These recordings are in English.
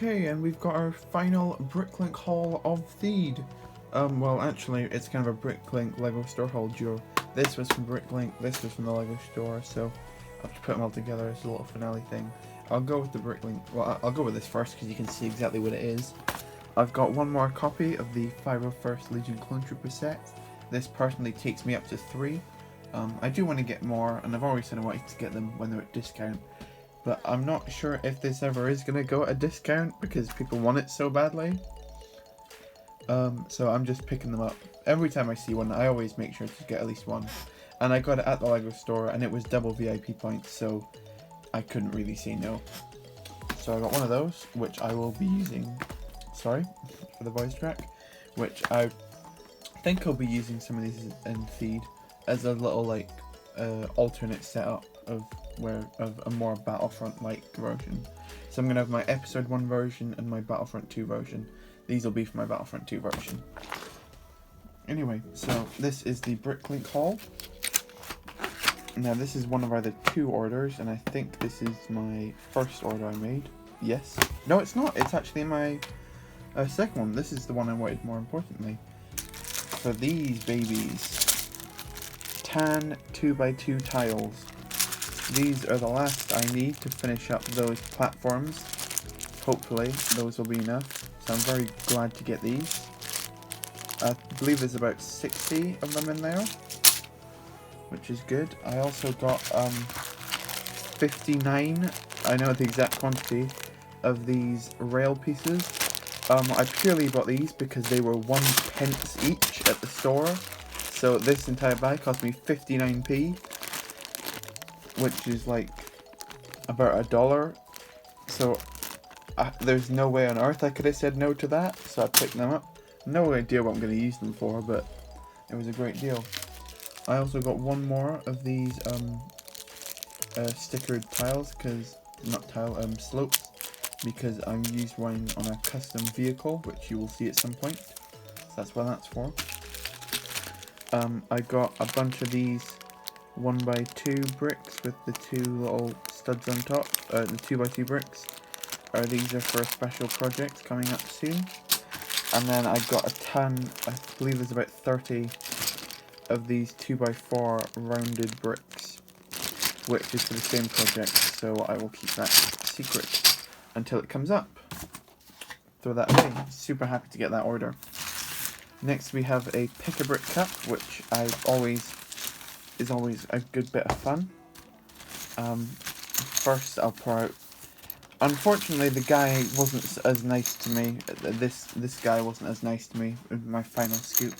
Okay, and we've got our final Bricklink haul of Theed. Well, actually, it's kind of a Bricklink Lego store haul duo. This was from Bricklink, this was from the Lego store, so I'll just put them all together as a little finale thing. I'll go with the Bricklink, well, I'll go with this first because you can see exactly what it is. I've got one more copy of the 501st Legion Clone Trooper set. This personally takes me up to 3. I do want to get more, and I've always said I wanted to get them when they're at discount. But I'm not sure if this ever is going to go at a discount because people want it so badly. So I'm just picking them up. Every time I see one, I always make sure to get at least one. And I got it at the Lego store and it was double VIP points, so I couldn't really say no. So I got one of those, which I will be using, sorry for the voice track, which I think I'll be using some of these in Theed as a little like alternate setup of a more Battlefront-like version. So I'm going to have my Episode 1 version and my Battlefront 2 version. These will be for my Battlefront 2 version. Anyway, so this is the Bricklink haul. Now this is one of our other 2 orders, and I think this is my first order I made. Yes. No, it's not. It's actually my second one. This is the one I wanted more importantly. So these babies. Tan 2x2 tiles. These are the last I need to finish up those platforms. Hopefully those will be enough. So I'm very glad to get these. I believe there's about 60 of them in there, which is good. I also got 59, I know the exact quantity, of these rail pieces. I purely bought these because they were 1 pence each at the store. So this entire bag cost me 59p. Which is like about $1. So there's no way on earth I could have said no to that, so I picked them up. No idea what I'm going to use them for, but it was a great deal. I also got one more of these stickered tiles, slopes, because I used one on a custom vehicle, which you will see at some point. So that's what that's for. I got a bunch of these 1x2 bricks with the 2 little studs on top, the 2x2 bricks. These are for a special project coming up soon. And then I got a ton, I believe there's about 30 of these 2x4 rounded bricks, which is for the same project, so I will keep that secret until it comes up. Throw that away. Super happy to get that order. Next we have a pick-a-brick cup, which is always a good bit of fun. First I'll pour out. Unfortunately, the guy wasn't as nice to me. This guy wasn't as nice to me with my final scoop.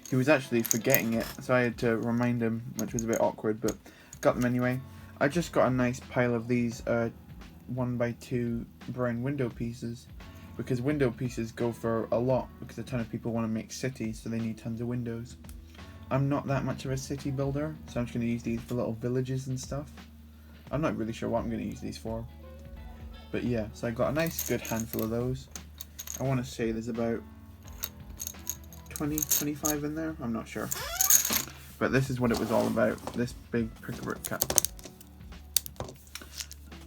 He was actually forgetting it, so I had to remind him, which was a bit awkward, but got them anyway. I just got a nice pile of these 1x2 brown window pieces, because window pieces go for a lot, because a ton of people want to make cities, so they need tons of windows. I'm not that much of a city builder, so I'm just going to use these for little villages and stuff. I'm not really sure what I'm going to use these for. But yeah, so I got a nice good handful of those. I want to say there's about 20, 25 in there, I'm not sure. But this is what it was all about, this big pick-a-brick cup.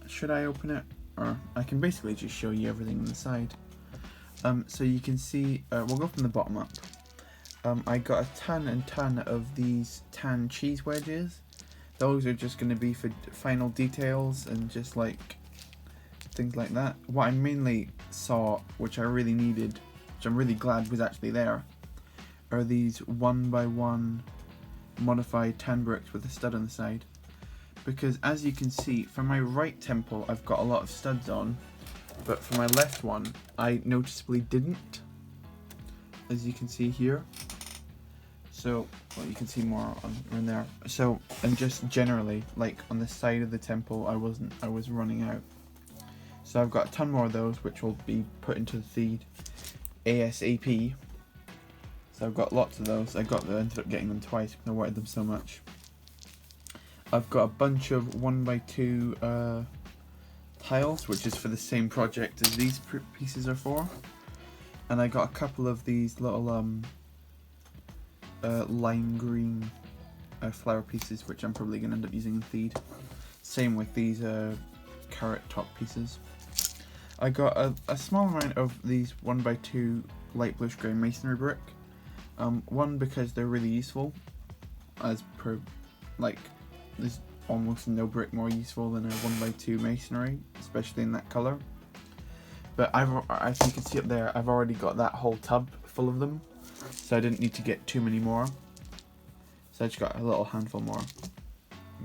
Should I open it? Or I can basically just show you everything on the side. So you can see, we'll go from the bottom up. I got a ton of these tan cheese wedges. Those are just going to be for final details and just like things like that. What I mainly saw, which I really needed, which I'm really glad was actually there, are these 1x1 modified tan bricks with a stud on the side. Because as you can see, for my right temple I've got a lot of studs on, but for my left one I noticeably didn't, as you can see here. So, well, you can see more on there. So, and just generally, like on the side of the temple, I was running out. So I've got a ton more of those, which will be put into the feed ASAP. So I've got lots of those. I ended up getting them twice because I wanted them so much. I've got a bunch of 1x2 tiles, which is for the same project as these pieces are for. And I got a couple of these little lime green flower pieces, which I'm probably going to end up using in feed. Same with these carrot top pieces. I got a small amount of these 1x2 light bluish grey masonry brick. One, because they're really useful, as per, like, there's almost no brick more useful than a 1x2 masonry, especially in that colour. But as you can see up there, I've already got that whole tub full of them, so I didn't need to get too many more. So I just got a little handful more,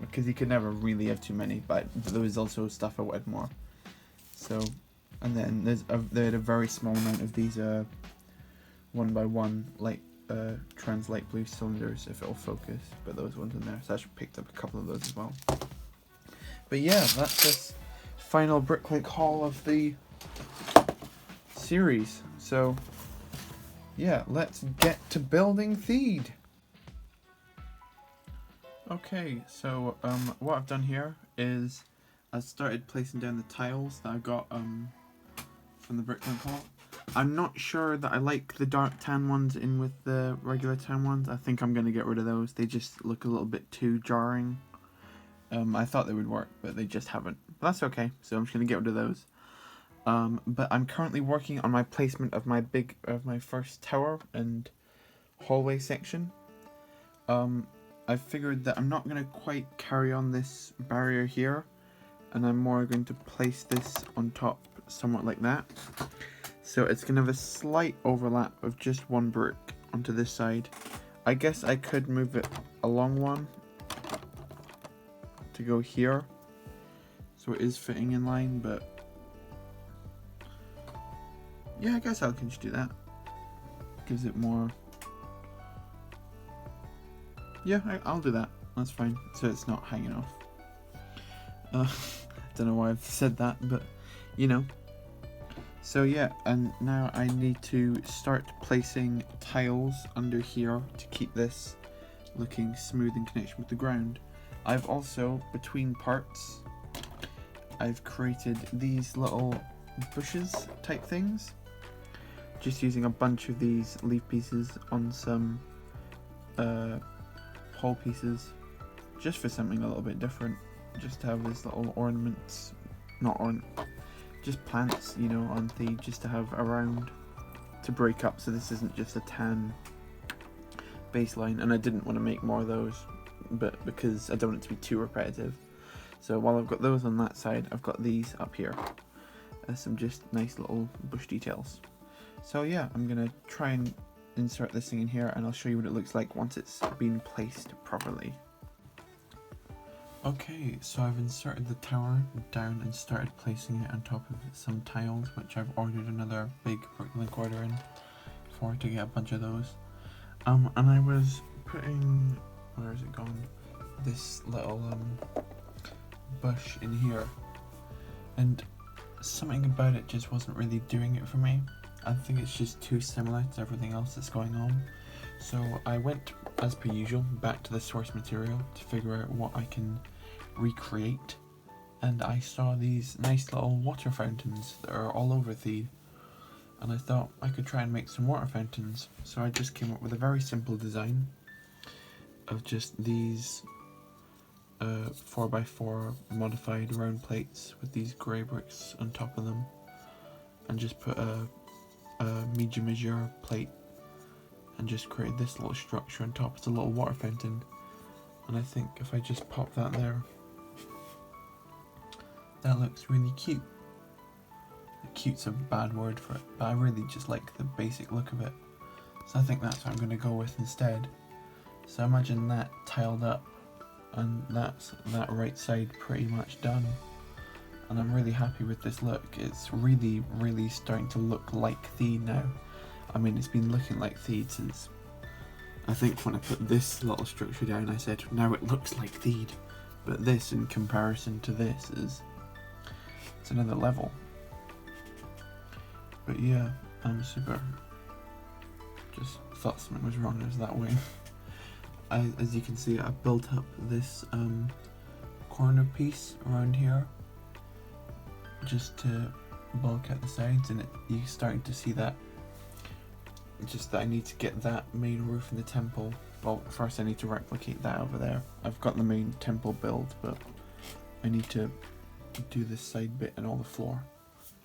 because you could never really have too many, but there was also stuff I wanted more. So, and then they had a very small amount of these 1x1 light trans light blue cylinders, if it'll focus, but those ones in there, so I actually picked up a couple of those as well. But yeah, that's this final bricklink haul of the series. So yeah, let's get to building Theed. Okay, so what I've done here is I started placing down the tiles that I got from the bricklink haul. I'm not sure that I like the dark tan ones in with the regular tan ones. I think I'm going to get rid of those. They just look a little bit too jarring. I thought they would work, but they just haven't. But that's okay, so I'm just going to get rid of those. But I'm currently working on my placement of my first tower and hallway section. I figured that I'm not going to quite carry on this barrier here, and I'm more going to place this on top somewhat like that. So it's going to have a slight overlap of just one brick onto this side. I guess I could move it along one to go here, so it is fitting in line, but yeah, I guess I can just do that. Gives it more. Yeah, I'll do that. That's fine. So it's not hanging off. Don't know why I've said that, but you know. So yeah, and now I need to start placing tiles under here to keep this looking smooth in connection with the ground. I've also, between parts, I've created these little bushes type things. Just using a bunch of these leaf pieces on some pole pieces, just for something a little bit different. Just to have these little ornaments, just plants, you know, on Theed, just to have around to break up, so this isn't just a tan baseline. And I didn't want to make more of those, but because I don't want it to be too repetitive. So while I've got those on that side, I've got these up here as some just nice little bush details. So yeah, I'm gonna try and insert this thing in here, and I'll show you what it looks like once it's been placed properly. Okay, so I've inserted the tower down and started placing it on top of some tiles, which I've ordered another big bricklink order in for, to get a bunch of those. And I was putting, where is it gone? This little bush in here, and something about it just wasn't really doing it for me. I think it's just too similar to everything else that's going on. So I went, as per usual, back to the source material to figure out what I can recreate, and I saw these nice little water fountains that are all over Theed, and I thought I could try and make some water fountains. So I just came up with a very simple design of just these 4x4 modified round plates with these grey bricks on top of them, and just put a medium azure plate and just create this little structure on top. It's a little water fountain, and I think if I just pop that there, that looks really cute. Cute's a bad word for it, but I really just like the basic look of it, so I think that's what I'm going to go with instead. So imagine that tiled up, and that's that right side pretty much done, and I'm really happy with this look. It's really starting to look like Theed now. I mean, it's been looking like Theed since, I think when I put this little structure down, I said now it looks like Theed, but this in comparison to this it's another level. But yeah, I'm super, just thought something was wrong. There's that way. As you can see, I built up this corner piece around here just to bulk out the sides, and you're starting to see that. Just that I need to get that main roof in the temple. Well, first I need to replicate that over there. I've got the main temple build, but I need to do this side bit and all the floor.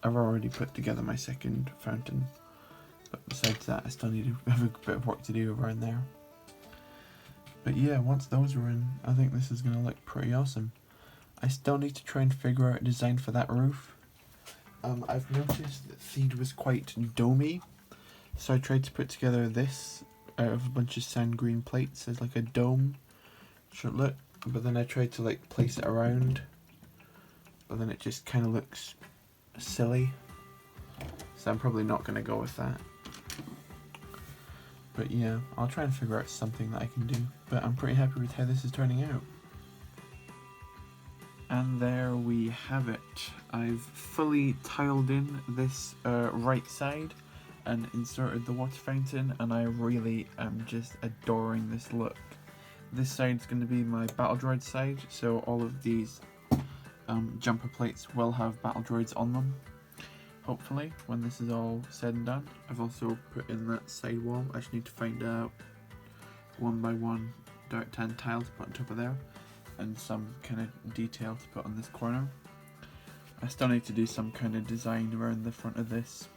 I've already put together my second fountain, but besides that I still need to have a bit of work to do around there. But yeah, once those are in, I think this is going to look pretty awesome. I still need to try and figure out a design for that roof. I've noticed that Theed was quite domey, so I tried to put together this out of a bunch of sand green plates as like a dome should look, but then I tried to like place it around, but then it just kind of looks silly, so I'm probably not going to go with that. But yeah, I'll try and figure out something that I can do, but I'm pretty happy with how this is turning out. And there we have it. I've fully tiled in this right side and inserted the water fountain, and I really am just adoring this look. This side's going to be my battle droid side, so all of these jumper plates will have battle droids on them, hopefully, when this is all said and done. I've also put in that side wall. I just need to find out 1x1 dark tan tile to put on top of there, and some kind of detail to put on this corner. I still need to do some kind of design around the front of this,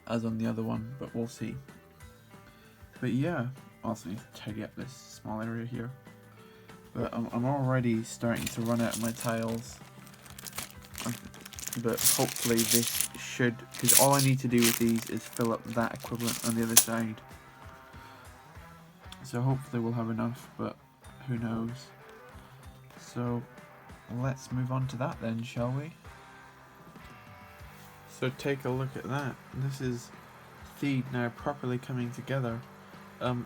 as on the other one, but we'll see. But yeah, also need to tidy up this small area here. But I'm already starting to run out of my tiles. But hopefully this should, because all I need to do with these is fill up that equivalent on the other side. So hopefully we'll have enough, but who knows. So let's move on to that then, shall we? So take a look at that. This is Theed now properly coming together.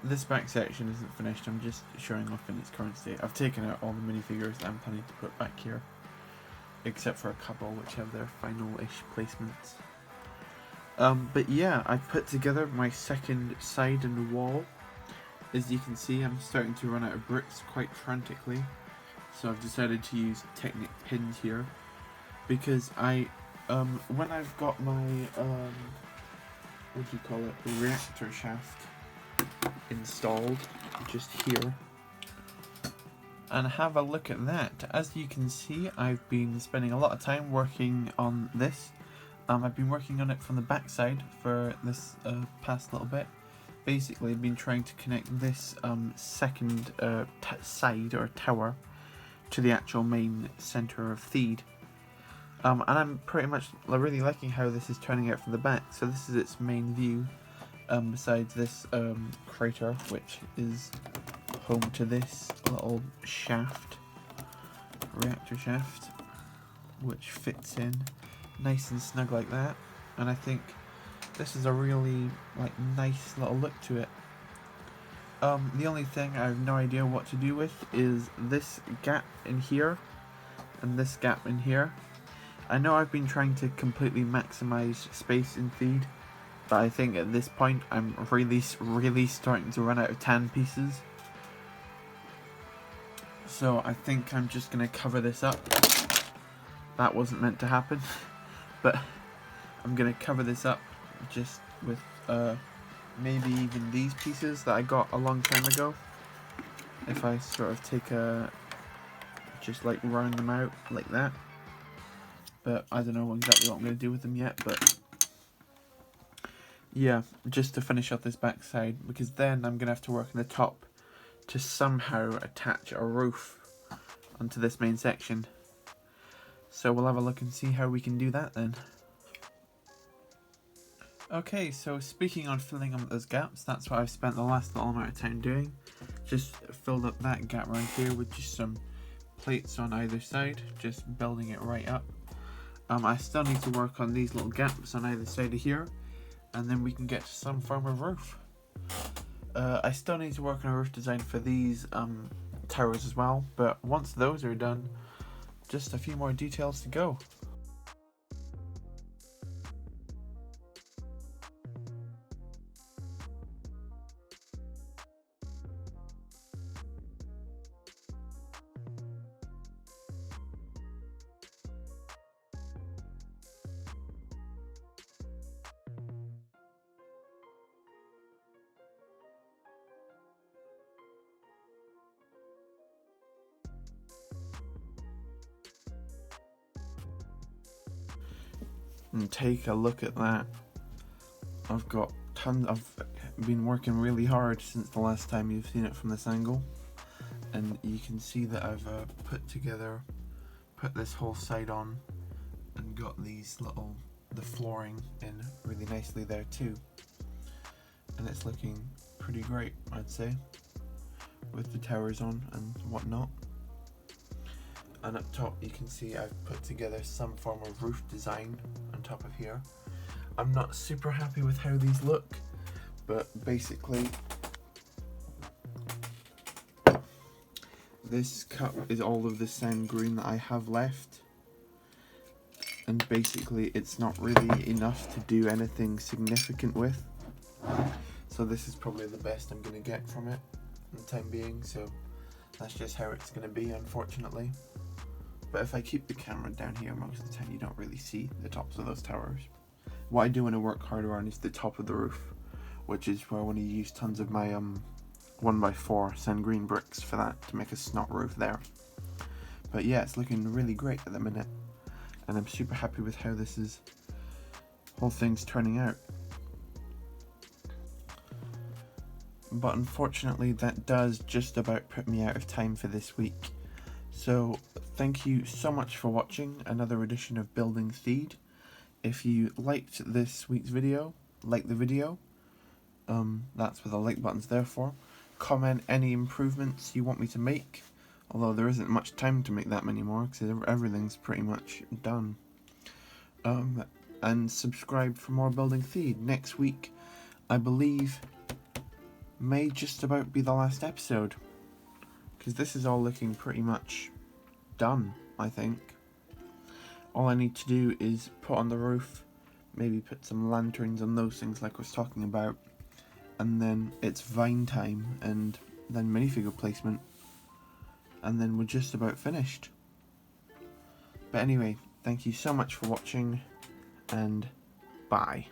This back section isn't finished, I'm just showing off in its current state. I've taken out all the minifigures that I'm planning to put back here, except for a couple which have their final-ish placements. But yeah, I put together my second side and wall. As you can see, I'm starting to run out of bricks quite frantically, so I've decided to use Technic pins here, because when I've got my, what do you call it, reactor shaft installed just here, and have a look at that. As you can see, I've been spending a lot of time working on this. I've been working on it from the back side for this past little bit. Basically, I've been trying to connect this second side or tower to the actual main center of Theed. And I'm pretty much really liking how this is turning out from the back. So this is its main view, besides this crater, which is home to this little shaft, reactor shaft, which fits in nice and snug like that. And I think this is a really nice little look to it. The only thing I have no idea what to do with is this gap in here and this gap in here. I know I've been trying to completely maximize space in Theed, but I think at this point I'm really starting to run out of tan pieces. So I think I'm just going to cover this up. That wasn't meant to happen, but I'm going to cover this up just with maybe even these pieces that I got a long time ago. If I sort of take just round them out like that. But I don't know exactly what I'm going to do with them yet, but yeah, just to finish off this back side, because then I'm going to have to work on the top to somehow attach a roof onto this main section. So we'll have a look and see how we can do that then. Okay, so speaking on filling up those gaps, that's what I've spent the last little amount of time doing. Just filled up that gap right here with just some plates on either side, just building it right up. I still need to work on these little gaps on either side of here, and then we can get to some form of roof. I still need to work on a roof design for these towers as well, but once those are done, just a few more details to go. And take a look at that. I've got tons. I've been working really hard since the last time you've seen it from this angle, and you can see that I've put this whole side on and got the flooring in really nicely there too, and it's looking pretty great, I'd say, with the towers on and whatnot. And up top you can see I've put together some form of roof design on top of here. I'm not super happy with how these look, but basically this cup is all of the sand green that I have left, and basically it's not really enough to do anything significant with, so this is probably the best I'm going to get from it for the time being, so that's just how it's going to be, unfortunately. But if I keep the camera down here, most of the time you don't really see the tops of those towers. What I do want to work harder on is the top of the roof, which is where I want to use tons of my 1x4 sand green bricks for that, to make a snot roof there. But yeah, it's looking really great at the minute, and I'm super happy with how this whole thing's turning out. But unfortunately that does just about put me out of time for this week. So thank you so much for watching another edition of Building Theed. If you liked this week's video, like the video. That's what the like button's there for. Comment any improvements you want me to make, although there isn't much time to make that many more because everything's pretty much done. And subscribe for more Building Theed. Next week, I believe, may just about be the last episode, because this is all looking pretty much done, I think. All I need to do is put on the roof, maybe put some lanterns on those things like I was talking about, and then it's vine time, and then minifigure placement, and then we're just about finished. But anyway, thank you so much for watching, and bye.